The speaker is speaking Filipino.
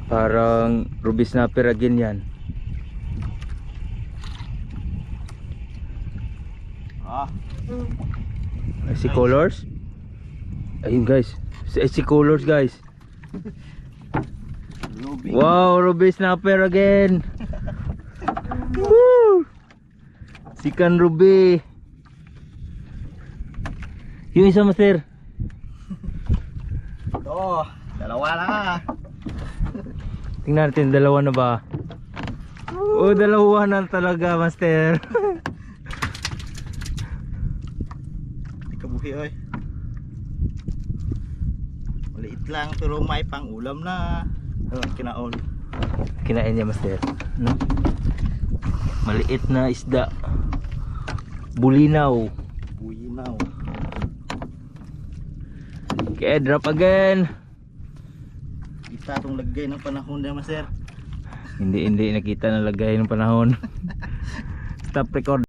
Parang ruby snapper again yan. I see colors. Ayun guys, I see colors guys. Ruby. Wow, ruby snapper again. Woo! Sikan ruby. Yung isa master. Ito, dalawa lang ah. Tingnan natin, dalawa na ba? Oh, dalawa na talaga master. Ikabuhi oy. Maliit lang pero may pang ulam na. Kinaon. Kinain niya master, no? Maliit na isda. Bulinaw. Buyinaw. Okay, drop again. Kita itong lagay ng panahon na master. Hindi nakita na lagay ng panahon. Stop record.